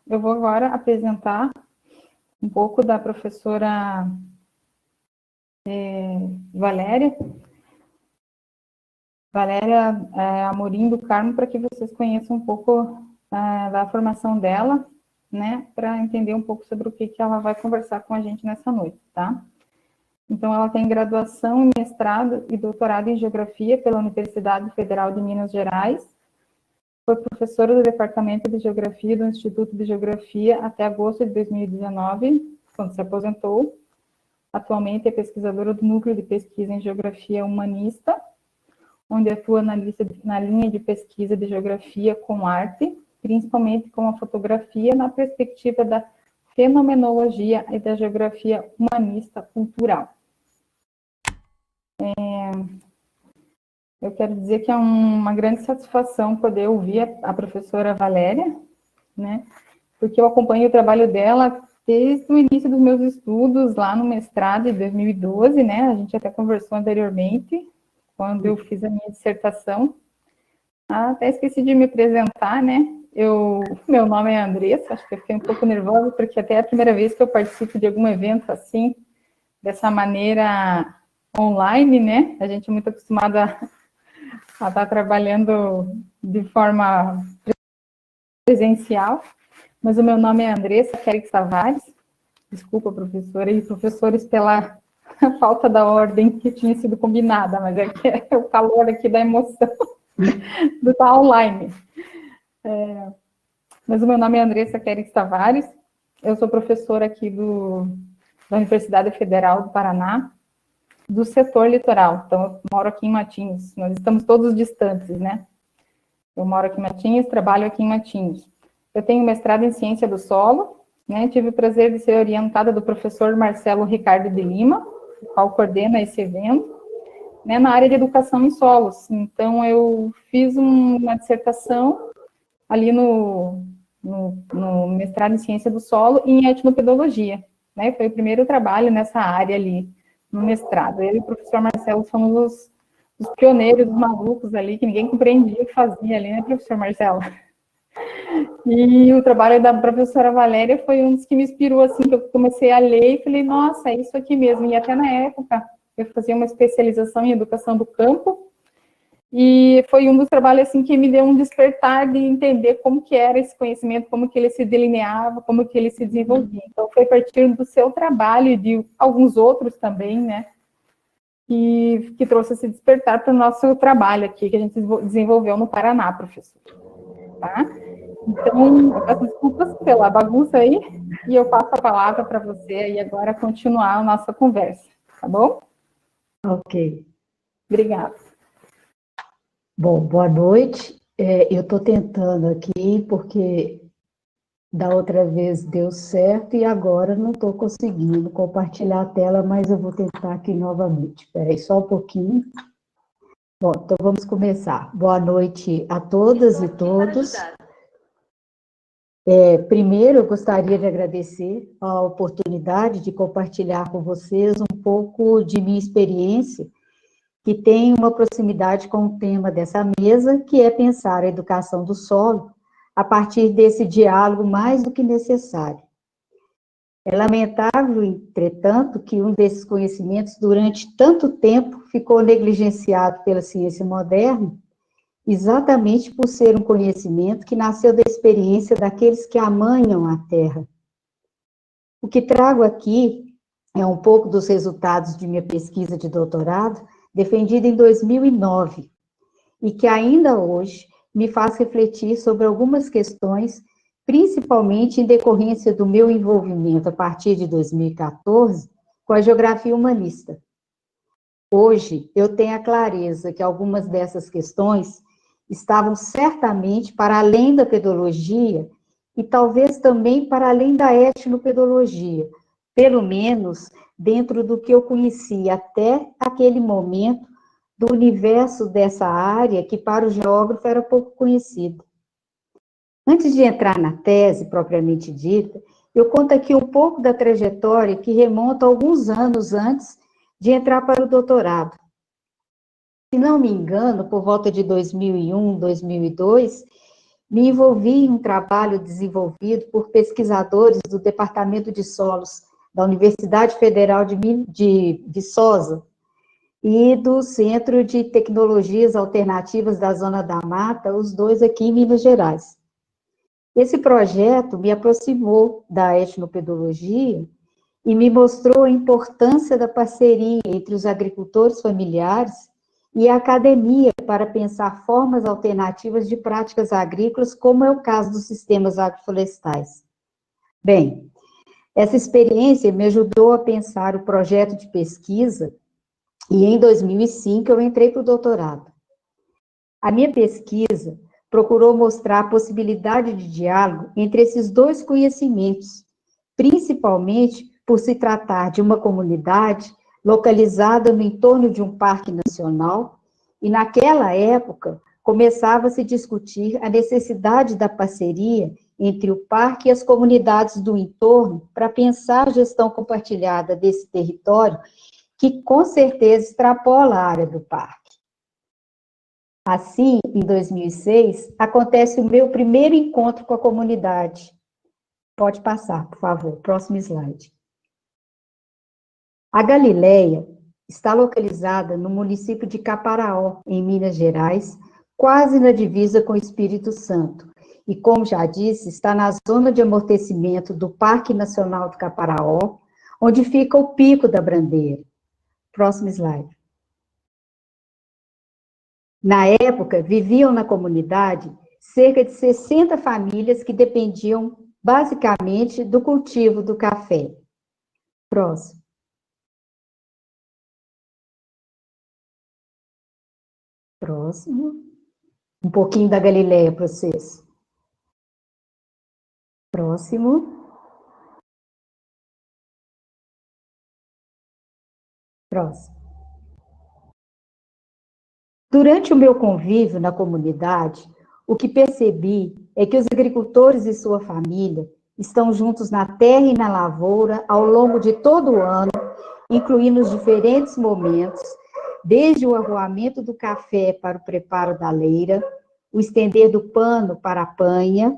eu vou agora apresentar um pouco da professora Valéria Amorim do Carmo, para que vocês conheçam um pouco da formação dela, né, para entender um pouco sobre o que ela vai conversar com a gente nessa noite, tá? Então, ela tem graduação em mestrado e doutorado em Geografia pela Universidade Federal de Minas Gerais, foi professora do Departamento de Geografia do Instituto de Geografia até agosto de 2019, quando se aposentou. Atualmente é pesquisadora do Núcleo de Pesquisa em Geografia Humanista, onde atua na linha de pesquisa de geografia com arte, principalmente com a fotografia na perspectiva da fenomenologia e da geografia humanista cultural. Eu quero dizer que é uma grande satisfação poder ouvir a professora Valéria, né, porque eu acompanho o trabalho dela desde o início dos meus estudos, lá no mestrado de 2012, né, a gente até conversou anteriormente, quando eu fiz a minha dissertação. Até esqueci de me apresentar, né, meu nome é Andressa, acho que eu fiquei um pouco nervosa, porque até é a primeira vez que eu participo de algum evento assim, dessa maneira online, né, a gente é muito acostumado a estar trabalhando de forma presencial, mas o meu nome é Andressa Querix Tavares, desculpa, professora, e professores pela falta da ordem que tinha sido combinada, mas é que é o calor aqui da emoção do estar online. Mas o meu nome é Andressa Querix Tavares, eu sou professora aqui da Universidade Federal do Paraná, do setor litoral, então eu moro aqui em Matinhos, nós estamos todos distantes, né? Eu moro aqui em Matinhos, trabalho aqui em Matinhos. Eu tenho mestrado em Ciência do Solo, né? Tive o prazer de ser orientada do professor Marcelo Ricardo de Lima, o qual coordena esse evento, né, na área de educação em solos. Então, eu fiz uma dissertação ali no mestrado em Ciência do Solo e em Etnopedologia, né? Foi o primeiro trabalho nessa área ali, no mestrado. Eu e o professor Marcelo fomos os pioneiros, os malucos ali, que ninguém compreendia o que fazia ali, né, professor Marcelo? E o trabalho da professora Valéria foi um dos que me inspirou, assim, que eu comecei a ler e falei, nossa, é isso aqui mesmo. E até na época, eu fazia uma especialização em educação do campo, e foi um dos trabalhos, assim, que me deu um despertar de entender como que era esse conhecimento, como que ele se delineava, como que ele se desenvolvia. Então, foi a partir do seu trabalho e de alguns outros também, né, que trouxe esse despertar para o nosso trabalho aqui, que a gente desenvolveu no Paraná, professor. Tá? Então, eu peço desculpas pela bagunça aí, e eu passo a palavra para você aí agora continuar a nossa conversa, tá bom? Ok. Obrigada. Bom, boa noite. Eu estou tentando aqui, porque da outra vez deu certo e agora não estou conseguindo compartilhar a tela, mas eu vou tentar aqui novamente. Espera aí só um pouquinho. Bom, então vamos começar. Boa noite a todas e todos. Primeiro, eu gostaria de agradecer a oportunidade de compartilhar com vocês um pouco de minha experiência, que tem uma proximidade com o tema dessa mesa, que é pensar a educação do solo a partir desse diálogo mais do que necessário. É lamentável, entretanto, que um desses conhecimentos, durante tanto tempo, ficou negligenciado pela ciência moderna, exatamente por ser um conhecimento que nasceu da experiência daqueles que amanham a Terra. O que trago aqui é um pouco dos resultados de minha pesquisa de doutorado, defendida em 2009, e que ainda hoje me faz refletir sobre algumas questões, principalmente em decorrência do meu envolvimento a partir de 2014 com a geografia humanista. Hoje, eu tenho a clareza que algumas dessas questões estavam certamente para além da pedologia e talvez também para além da etnopedologia, pelo menos dentro do que eu conhecia até aquele momento do universo dessa área que para o geógrafo era pouco conhecido. Antes de entrar na tese propriamente dita, eu conto aqui um pouco da trajetória que remonta alguns anos antes de entrar para o doutorado. Se não me engano, por volta de 2001, 2002, me envolvi em um trabalho desenvolvido por pesquisadores do Departamento de Solos da Universidade Federal de Viçosa e do Centro de Tecnologias Alternativas da Zona da Mata, os dois aqui em Minas Gerais. Esse projeto me aproximou da etnopedologia e me mostrou a importância da parceria entre os agricultores familiares e a academia para pensar formas alternativas de práticas agrícolas, como é o caso dos sistemas agroflorestais. Bem, essa experiência me ajudou a pensar o projeto de pesquisa e em 2005 eu entrei para o doutorado. A minha pesquisa procurou mostrar a possibilidade de diálogo entre esses dois conhecimentos, principalmente por se tratar de uma comunidade localizada no entorno de um parque nacional, e naquela época começava a se discutir a necessidade da parceria entre o parque e as comunidades do entorno para pensar a gestão compartilhada desse território, que com certeza extrapola a área do parque. Assim, em 2006, acontece o meu primeiro encontro com a comunidade. Pode passar, por favor, próximo slide. A Galileia está localizada no município de Caparaó, em Minas Gerais, quase na divisa com o Espírito Santo. E, como já disse, está na zona de amortecimento do Parque Nacional do Caparaó, onde fica o Pico da Bandeira. Próximo slide. Na época, viviam na comunidade cerca de 60 famílias que dependiam basicamente do cultivo do café. Próximo. Próximo. Um pouquinho da Galileia para vocês. Próximo. Próximo. Durante o meu convívio na comunidade, o que percebi é que os agricultores e sua família estão juntos na terra e na lavoura ao longo de todo o ano, incluindo os diferentes momentos, desde o arruamento do café para o preparo da leira, o estender do pano para a panha,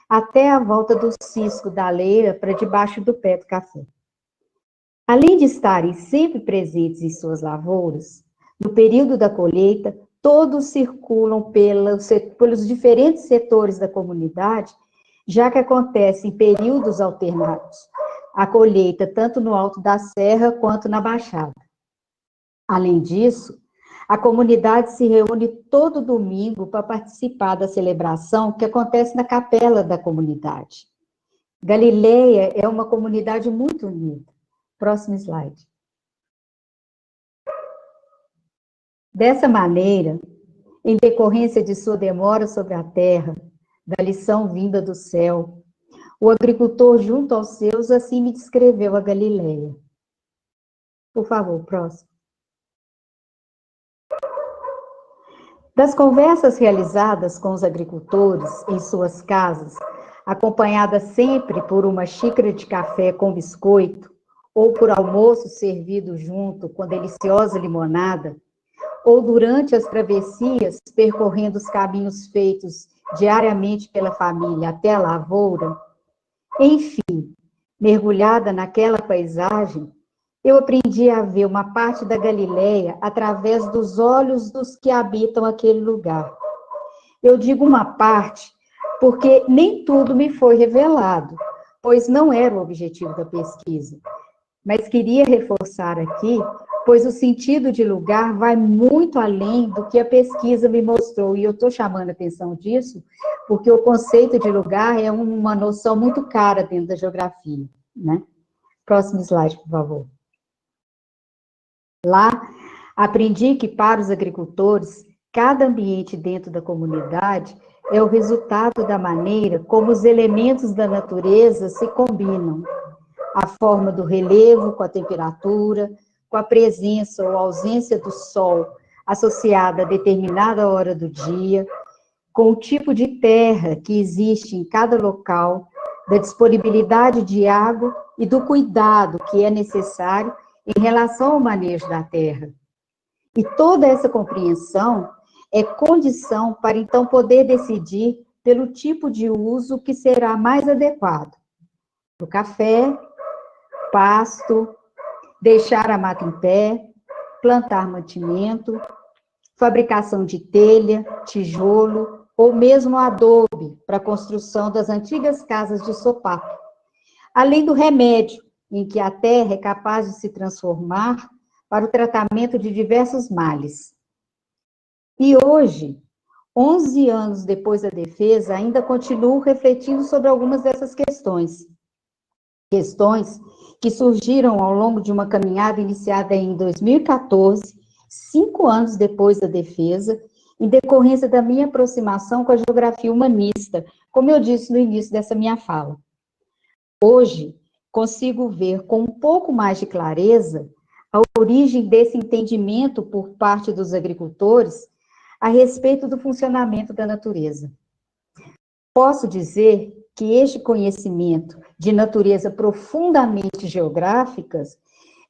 até a volta do cisco da leira para debaixo do pé do café. Além de estarem sempre presentes em suas lavouras, no período da colheita, todos circulam pelos diferentes setores da comunidade, já que acontece em períodos alternados, a colheita tanto no alto da serra quanto na baixada. Além disso, a comunidade se reúne todo domingo para participar da celebração que acontece na capela da comunidade. Galileia é uma comunidade muito unida. Próximo slide. Dessa maneira, em decorrência de sua demora sobre a terra, da lição vinda do céu, o agricultor, junto aos seus, assim me descreveu a Galileia. Por favor, próximo. Das conversas realizadas com os agricultores em suas casas, acompanhadas sempre por uma xícara de café com biscoito, ou por almoço servido junto com deliciosa limonada, ou durante as travessias, percorrendo os caminhos feitos diariamente pela família até a lavoura, enfim, mergulhada naquela paisagem, eu aprendi a ver uma parte da Galileia através dos olhos dos que habitam aquele lugar. Eu digo uma parte porque nem tudo me foi revelado, pois não era o objetivo da pesquisa. Mas queria reforçar aqui, pois o sentido de lugar vai muito além do que a pesquisa me mostrou, e eu estou chamando a atenção disso, porque o conceito de lugar é uma noção muito cara dentro da geografia, né? Próximo slide, por favor. Lá, aprendi que para os agricultores, cada ambiente dentro da comunidade é o resultado da maneira como os elementos da natureza se combinam. A forma do relevo com a temperatura, com a presença ou ausência do sol associada a determinada hora do dia, com o tipo de terra que existe em cada local, da disponibilidade de água e do cuidado que é necessário em relação ao manejo da terra. E toda essa compreensão é condição para então poder decidir pelo tipo de uso que será mais adequado. O café, pasto, deixar a mata em pé, plantar mantimento, fabricação de telha, tijolo ou mesmo adobe para a construção das antigas casas de sopapo. Além do remédio, em que a terra é capaz de se transformar para o tratamento de diversos males. E hoje, 11 anos depois da defesa, ainda continuo refletindo sobre algumas dessas questões. Questões que surgiram ao longo de uma caminhada iniciada em 2014, 5 anos depois da defesa, em decorrência da minha aproximação com a geografia humanista, como eu disse no início dessa minha fala. Hoje, consigo ver com um pouco mais de clareza a origem desse entendimento por parte dos agricultores a respeito do funcionamento da natureza. Posso dizer que este conhecimento de natureza profundamente geográficas,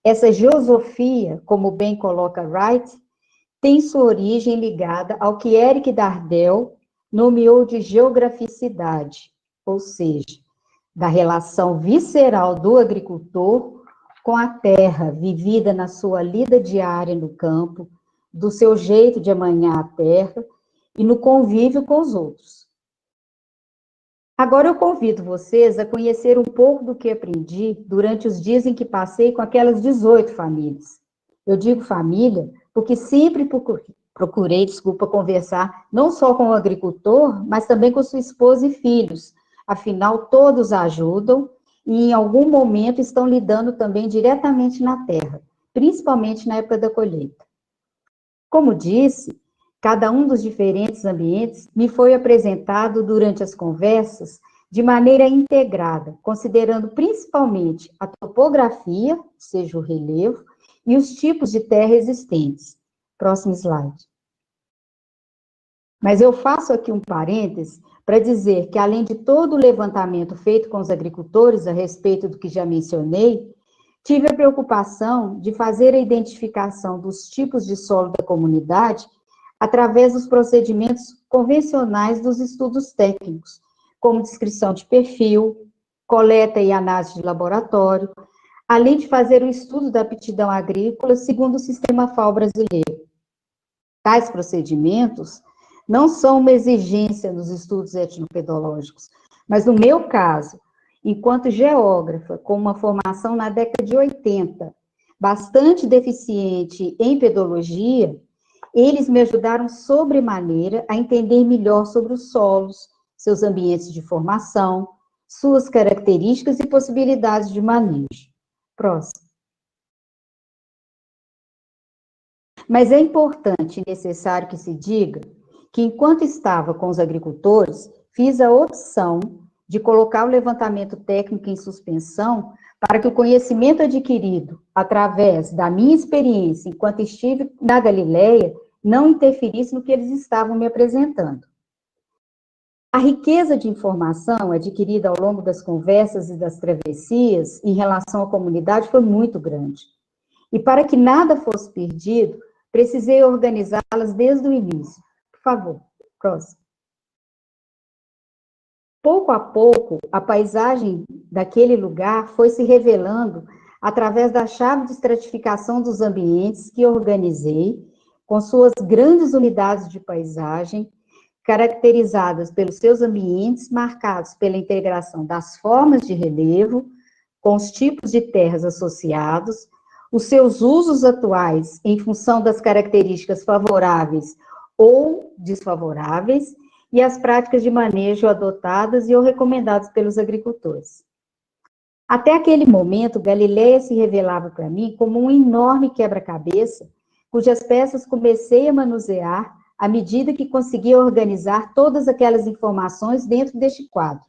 essa geosofia, como bem coloca Wright, tem sua origem ligada ao que Eric Dardel nomeou de geograficidade, ou seja, da relação visceral do agricultor com a terra, vivida na sua lida diária no campo, do seu jeito de amanhar a terra e no convívio com os outros. Agora eu convido vocês a conhecer um pouco do que aprendi durante os dias em que passei com aquelas 18 famílias. Eu digo família porque sempre procurei, conversar não só com o agricultor, mas também com sua esposa e filhos. Afinal, todos ajudam e em algum momento estão lidando também diretamente na terra, principalmente na época da colheita. Como disse, cada um dos diferentes ambientes me foi apresentado durante as conversas de maneira integrada, considerando principalmente a topografia, ou seja, o relevo, e os tipos de terra existentes. Próximo slide. Mas eu faço aqui um parêntese para dizer que, além de todo o levantamento feito com os agricultores a respeito do que já mencionei, tive a preocupação de fazer a identificação dos tipos de solo da comunidade através dos procedimentos convencionais dos estudos técnicos, como descrição de perfil, coleta e análise de laboratório, além de fazer o estudo da aptidão agrícola segundo o sistema FAO brasileiro. Tais procedimentos não são uma exigência nos estudos etnopedológicos, mas no meu caso, enquanto geógrafa, com uma formação na década de 80, bastante deficiente em pedologia, eles me ajudaram sobremaneira a entender melhor sobre os solos, seus ambientes de formação, suas características e possibilidades de manejo. Próximo. Mas é importante e necessário que se diga que, enquanto estava com os agricultores, fiz a opção de colocar o levantamento técnico em suspensão para que o conhecimento adquirido através da minha experiência enquanto estive na Galileia não interferisse no que eles estavam me apresentando. A riqueza de informação adquirida ao longo das conversas e das travessias em relação à comunidade foi muito grande. E para que nada fosse perdido, precisei organizá-las desde o início. Por favor, próximo. Pouco a pouco, a paisagem daquele lugar foi se revelando através da chave de estratificação dos ambientes que organizei, com suas grandes unidades de paisagem, caracterizadas pelos seus ambientes marcados pela integração das formas de relevo, com os tipos de terras associados, os seus usos atuais em função das características favoráveis ou desfavoráveis, e as práticas de manejo adotadas e ou recomendadas pelos agricultores. Até aquele momento, Galileia se revelava para mim como um enorme quebra-cabeça, cujas peças comecei a manusear à medida que conseguia organizar todas aquelas informações dentro deste quadro.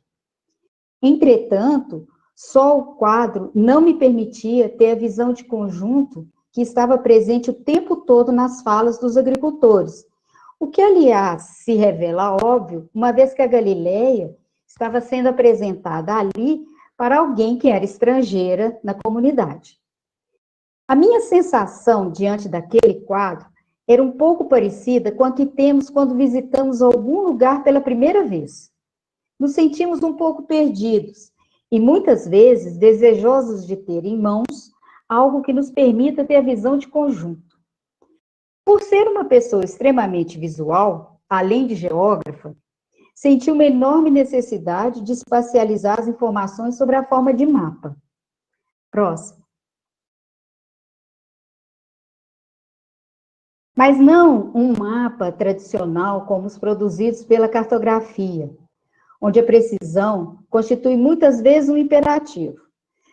Entretanto, só o quadro não me permitia ter a visão de conjunto que estava presente o tempo todo nas falas dos agricultores, o que, aliás, se revela óbvio, uma vez que a Galileia estava sendo apresentada ali para alguém que era estrangeira na comunidade. A minha sensação diante daquele quadro era um pouco parecida com a que temos quando visitamos algum lugar pela primeira vez. nos sentimos um pouco perdidos e muitas vezes desejosos de ter em mãos algo que nos permita ter a visão de conjunto. Por ser uma pessoa extremamente visual, além de geógrafa, senti uma enorme necessidade de espacializar as informações sobre a forma de mapa. Próximo. Mas não um mapa tradicional como os produzidos pela cartografia, onde a precisão constitui muitas vezes um imperativo.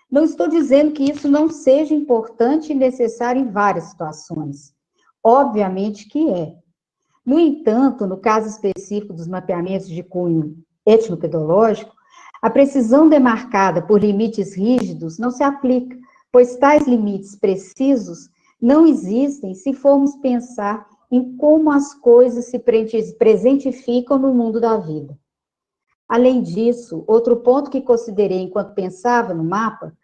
Não estou dizendo que isso não seja importante e necessário em várias situações. Obviamente que é. No entanto, no caso específico dos mapeamentos de cunho etnopedológico, a precisão demarcada por limites rígidos não se aplica, pois tais limites precisos não existem se formos pensar em como as coisas se presentificam no mundo da vida. Além disso, outro ponto que considerei enquanto pensava no mapa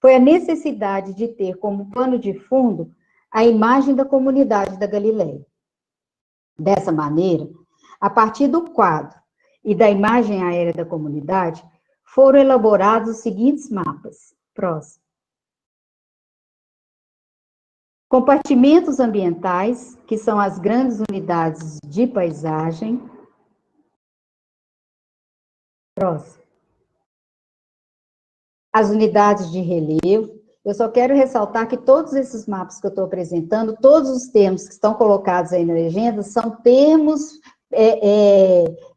foi a necessidade de ter como pano de fundo a imagem da comunidade da Galileia. Dessa maneira, a partir do quadro e da imagem aérea da comunidade, foram elaborados os seguintes mapas. Próximo. Compartimentos ambientais, que são as grandes unidades de paisagem. Próximo. As unidades de relevo. Eu só quero ressaltar que todos esses mapas que eu estou apresentando, todos os termos que estão colocados aí na legenda, são termos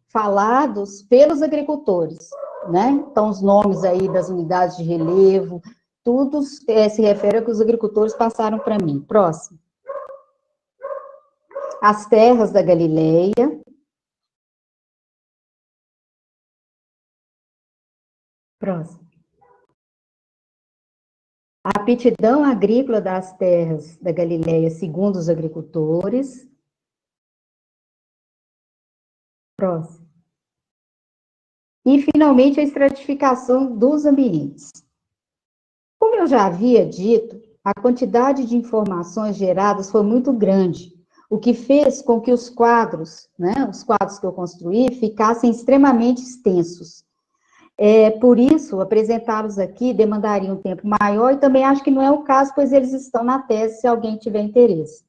falados pelos agricultores, né? Então, os nomes aí das unidades de relevo, tudo se refere ao que os agricultores passaram para mim. Próximo. As terras da Galileia. Próximo. A aptidão agrícola das terras da Galileia, segundo os agricultores. Próximo. E, finalmente, a estratificação dos ambientes. Como eu já havia dito, a quantidade de informações geradas foi muito grande, o que fez com que os quadros, né, os quadros que eu construí, ficassem extremamente extensos. Por isso, apresentá-los aqui demandaria um tempo maior, e também acho que não é o caso, pois eles estão na tese, se alguém tiver interesse.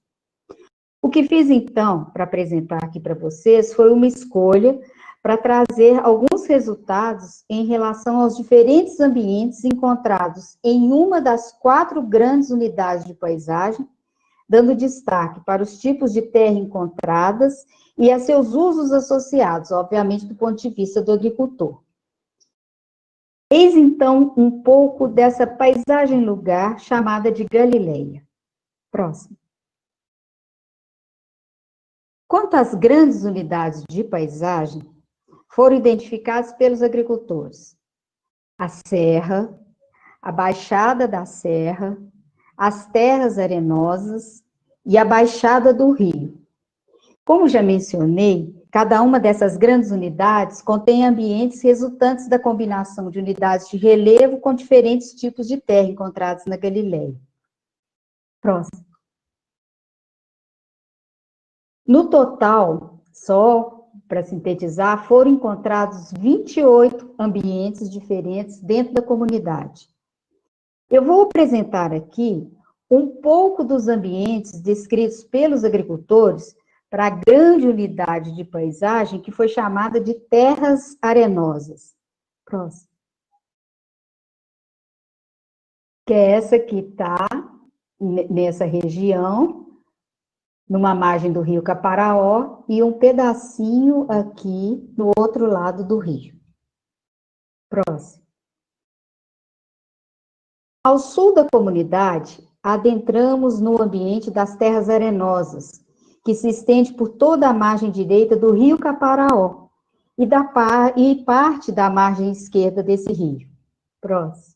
O que fiz, então, para apresentar aqui para vocês, foi uma escolha para trazer alguns resultados em relação aos diferentes ambientes encontrados em uma das 4 grandes unidades de paisagem, dando destaque para os tipos de terra encontradas e a seus usos associados, obviamente, do ponto de vista do agricultor. Eis, então, um pouco dessa paisagem-lugar chamada de Galileia. Próximo. Quanto às grandes unidades de paisagem, foram identificadas pelos agricultores: a Serra, a Baixada da Serra, as terras arenosas e a Baixada do Rio. Como já mencionei, cada uma dessas grandes unidades contém ambientes resultantes da combinação de unidades de relevo com diferentes tipos de terra encontrados na Galileia. Próximo. No total, só para sintetizar, foram encontrados 28 ambientes diferentes dentro da comunidade. Eu vou apresentar aqui um pouco dos ambientes descritos pelos agricultores para a grande unidade de paisagem que foi chamada de terras arenosas. Próximo. Que é essa que está nessa região, numa margem do rio Caparaó, e um pedacinho aqui no outro lado do rio. Próximo. Ao sul da comunidade, adentramos no ambiente das terras arenosas, que se estende por toda a margem direita do rio Caparaó e parte da margem esquerda desse rio. Próximo.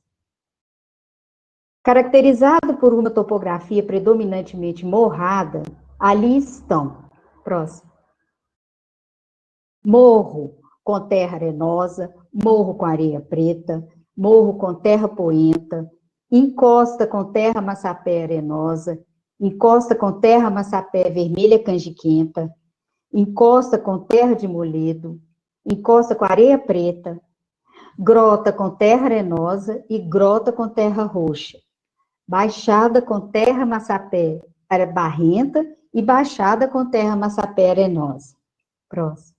Caracterizado por uma topografia predominantemente morrada, ali estão. Próximo. Morro com terra arenosa, morro com areia preta, morro com terra poenta, encosta com terra massapé arenosa, encosta com terra massapé vermelha canjiquenta, encosta com terra de moledo, encosta com areia preta, grota com terra arenosa e grota com terra roxa. Baixada com terra massapé barrenta e baixada com terra massapé arenosa. Próximo.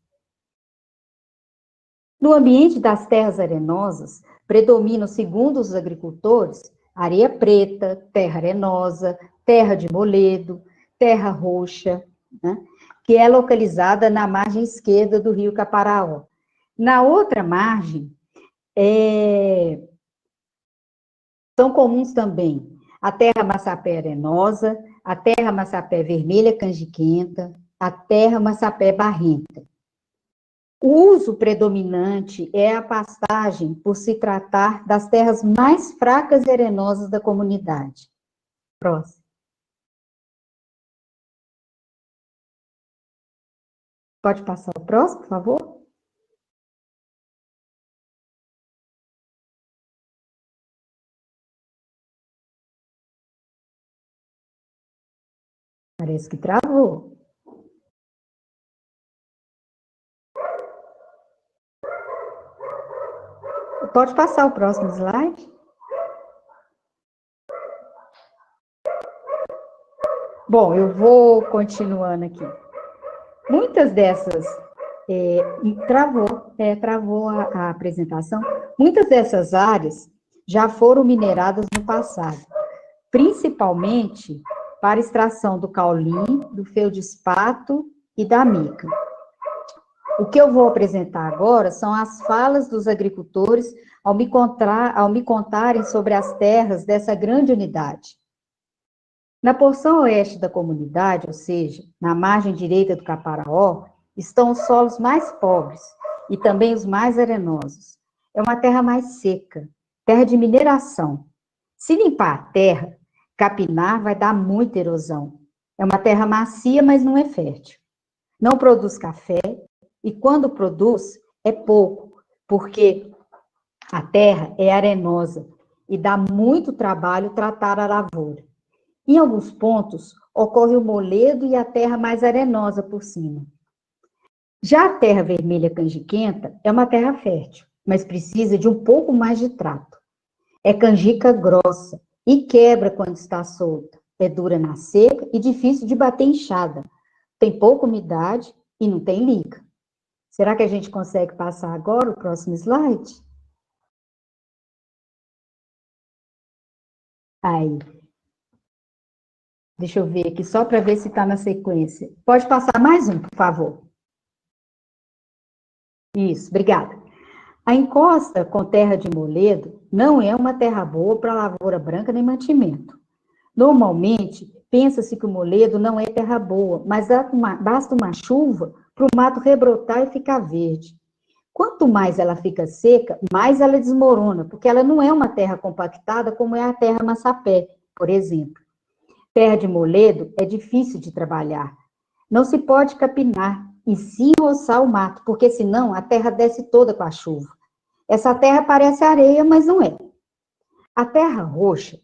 No ambiente das terras arenosas, predominam, segundo os agricultores, areia preta, terra arenosa, terra de moledo, terra roxa, né, que é localizada na margem esquerda do rio Caparaó. Na outra margem, são comuns também a terra massapé arenosa, a terra massapé vermelha canjiquenta, a terra massapé barrenta. O uso predominante é a pastagem, por se tratar das terras mais fracas e arenosas da comunidade. Próximo. Pode passar o próximo, por favor? Parece que travou. Pode passar o próximo slide? Bom, eu vou continuando aqui. Muitas dessas... travou a apresentação. Muitas dessas áreas já foram mineradas no passado, principalmente para extração do caulim, do feldspato e da mica. O que eu vou apresentar agora são as falas dos agricultores ao me contarem sobre as terras dessa grande unidade. Na porção oeste da comunidade, ou seja, na margem direita do Caparaó, estão os solos mais pobres e também os mais arenosos. É uma terra mais seca, terra de mineração. Se limpar a terra, capinar vai dar muita erosão. É uma terra macia, mas não é fértil. Não produz café e quando produz é pouco, porque a terra é arenosa e dá muito trabalho tratar a lavoura. Em alguns pontos, ocorre o moledo e a terra mais arenosa por cima. Já a terra vermelha canjiquenta é uma terra fértil, mas precisa de um pouco mais de trato. É canjica grossa e quebra quando está solta. É dura na seca e difícil de bater enxada. Tem pouca umidade e não tem liga. Será que a gente consegue passar agora o próximo slide? Aí. Deixa eu ver aqui, só para ver se está na sequência. Pode passar mais um, por favor. Isso, obrigada. A encosta com terra de moledo não é uma terra boa para lavoura branca nem mantimento. Normalmente, pensa-se que o moledo não é terra boa, mas basta uma chuva para o mato rebrotar e ficar verde. Quanto mais ela fica seca, mais ela desmorona, porque ela não é uma terra compactada como é a terra massapé, por exemplo. Terra de moledo é difícil de trabalhar. Não se pode capinar e sim roçar o mato, porque senão a terra desce toda com a chuva. Essa terra parece areia, mas não é. A terra roxa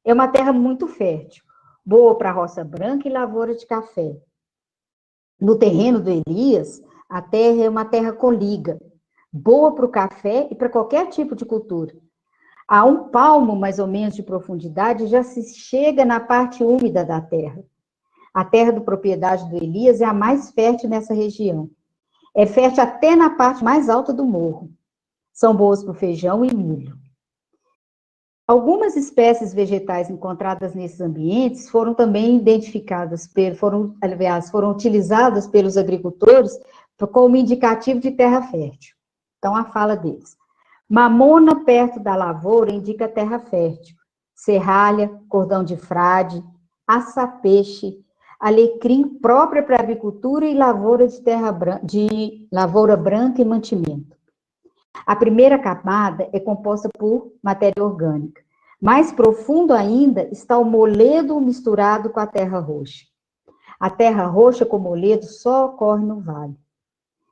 é uma terra muito fértil, boa para roça branca e lavoura de café. No terreno do Elias, a terra é uma terra com liga, boa para o café e para qualquer tipo de cultura. A 1 palmo, mais ou menos, de profundidade, já se chega na parte úmida da terra. A terra de propriedade do Elias é a mais fértil nessa região. É fértil até na parte mais alta do morro. São boas para o feijão e milho. Algumas espécies vegetais encontradas nesses ambientes foram também identificadas, foram utilizadas pelos agricultores como indicativo de terra fértil. Então, a fala deles. Mamona perto da lavoura indica terra fértil. Serralha, cordão de frade, açapeixe, alecrim própria para avicultura e lavoura de lavoura branca e mantimento. A primeira camada é composta por matéria orgânica. Mais profundo ainda está o moledo misturado com a terra roxa. A terra roxa com moledo só ocorre no vale.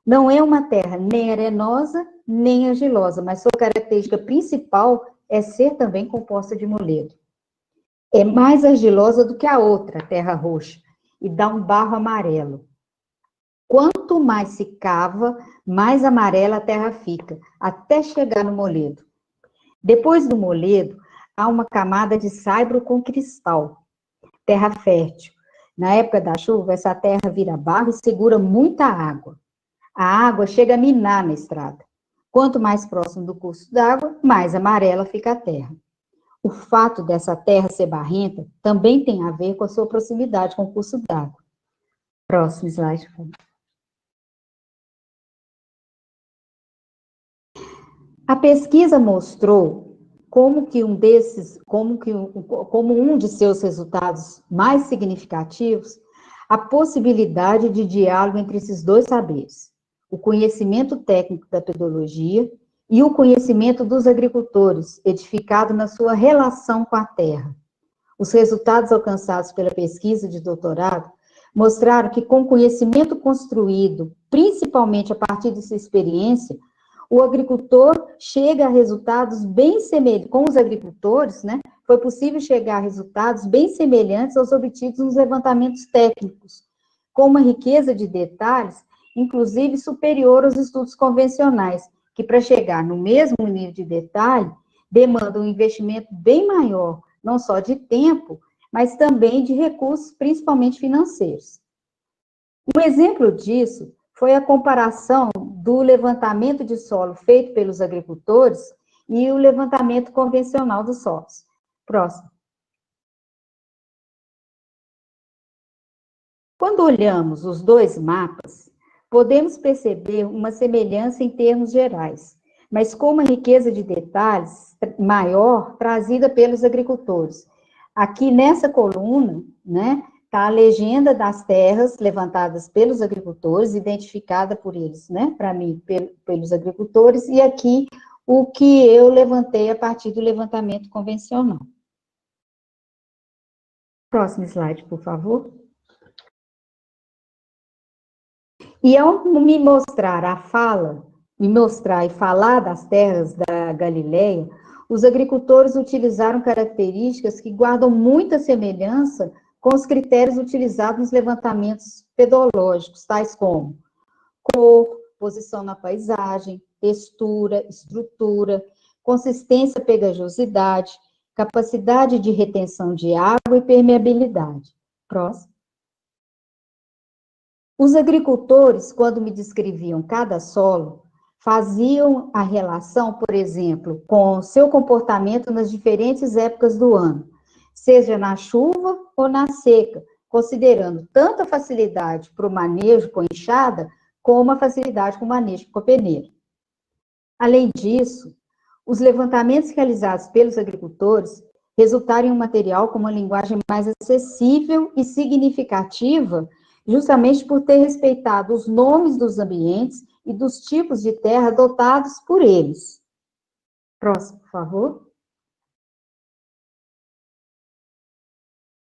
Não é uma terra nem arenosa, nem argilosa, mas sua característica principal é ser também composta de moledo. É mais argilosa do que a outra, a terra roxa, e dá um barro amarelo. Quanto mais se cava, mais amarela a terra fica, até chegar no moledo. Depois do moledo, há uma camada de saibro com cristal, terra fértil. Na época da chuva, essa terra vira barro e segura muita água. A água chega a minar na estrada. Quanto mais próximo do curso d'água, mais amarela fica a terra. O fato dessa terra ser barrenta também tem a ver com a sua proximidade com o curso d'água. Próximo slide, por favor. A pesquisa mostrou como um de seus resultados mais significativos, a possibilidade de diálogo entre esses dois saberes, o conhecimento técnico da pedologia e o conhecimento dos agricultores, edificado na sua relação com a terra. Os resultados alcançados pela pesquisa de doutorado mostraram que, com conhecimento construído, principalmente a partir de sua experiência, o agricultor chega a resultados bem semelhantes, com os agricultores, né? Foi possível chegar a resultados bem semelhantes aos obtidos nos levantamentos técnicos, com uma riqueza de detalhes, inclusive superior aos estudos convencionais, que para chegar no mesmo nível de detalhe, demandam um investimento bem maior, não só de tempo, mas também de recursos, principalmente financeiros. Um exemplo disso foi a comparação do levantamento de solo feito pelos agricultores e o levantamento convencional dos solos. Próximo. Quando olhamos os dois mapas, podemos perceber uma semelhança em termos gerais, mas com uma riqueza de detalhes maior trazida pelos agricultores. Aqui nessa coluna, né, está a legenda das terras levantadas pelos agricultores, identificada por eles, né, para mim, pelos agricultores, e aqui o que eu levantei a partir do levantamento convencional. Próximo slide, por favor. E ao me mostrar e falar das terras da Galileia, os agricultores utilizaram características que guardam muita semelhança com os critérios utilizados nos levantamentos pedológicos, tais como cor, posição na paisagem, textura, estrutura, consistência, pegajosidade, capacidade de retenção de água e permeabilidade. Próximo. Os agricultores, quando me descreviam cada solo, faziam a relação, por exemplo, com seu comportamento nas diferentes épocas do ano, seja na chuva ou na seca, considerando tanto a facilidade para o manejo com enxada, como a facilidade com o manejo com a peneira. Além disso, os levantamentos realizados pelos agricultores resultaram em um material com uma linguagem mais acessível e significativa, justamente por ter respeitado os nomes dos ambientes e dos tipos de terra adotados por eles. Próximo, por favor.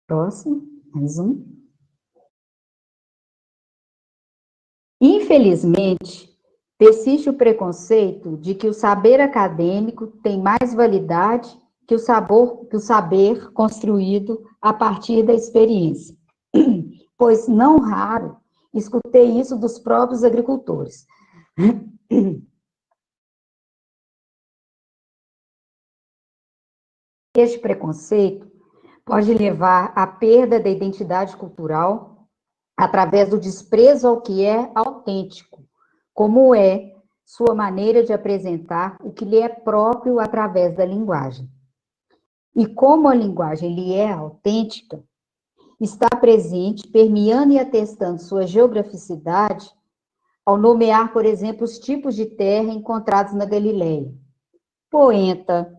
Próximo, mais um. Infelizmente, persiste o preconceito de que o saber acadêmico tem mais validade que o saber construído a partir da experiência. Pois, não raro, escutei isso dos próprios agricultores. Este preconceito pode levar à perda da identidade cultural através do desprezo ao que é autêntico, como é sua maneira de apresentar o que lhe é próprio através da linguagem. E como a linguagem lhe é autêntica, está presente, permeando e atestando sua geograficidade, ao nomear, por exemplo, os tipos de terra encontrados na Galileia. Poenta,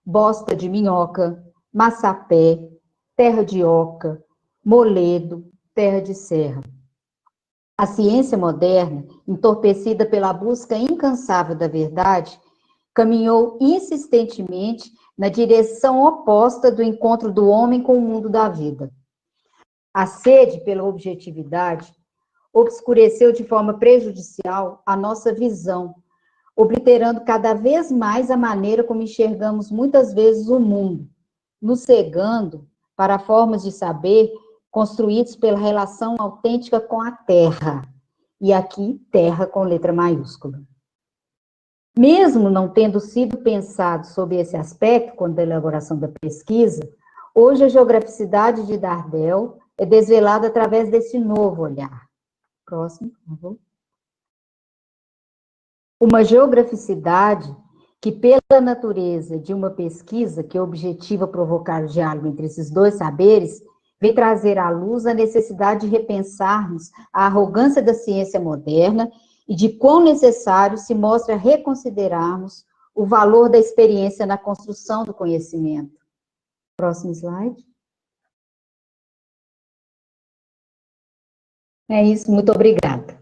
bosta de minhoca, massapé, terra de oca, moledo, terra de serra. A ciência moderna, entorpecida pela busca incansável da verdade, caminhou insistentemente na direção oposta do encontro do homem com o mundo da vida. A sede pela objetividade obscureceu de forma prejudicial a nossa visão, obliterando cada vez mais a maneira como enxergamos muitas vezes o mundo, nos cegando para formas de saber construídos pela relação autêntica com a terra, e aqui terra com letra maiúscula. Mesmo não tendo sido pensado sob esse aspecto, quando a elaboração da pesquisa, hoje a geograficidade de Dardel é desvelada através desse novo olhar. Próximo, por favor. Uma geograficidade que, pela natureza de uma pesquisa que objetiva provocar o diálogo entre esses dois saberes, vem trazer à luz a necessidade de repensarmos a arrogância da ciência moderna e de quão necessário se mostra reconsiderarmos o valor da experiência na construção do conhecimento. Próximo slide. É isso, muito obrigada.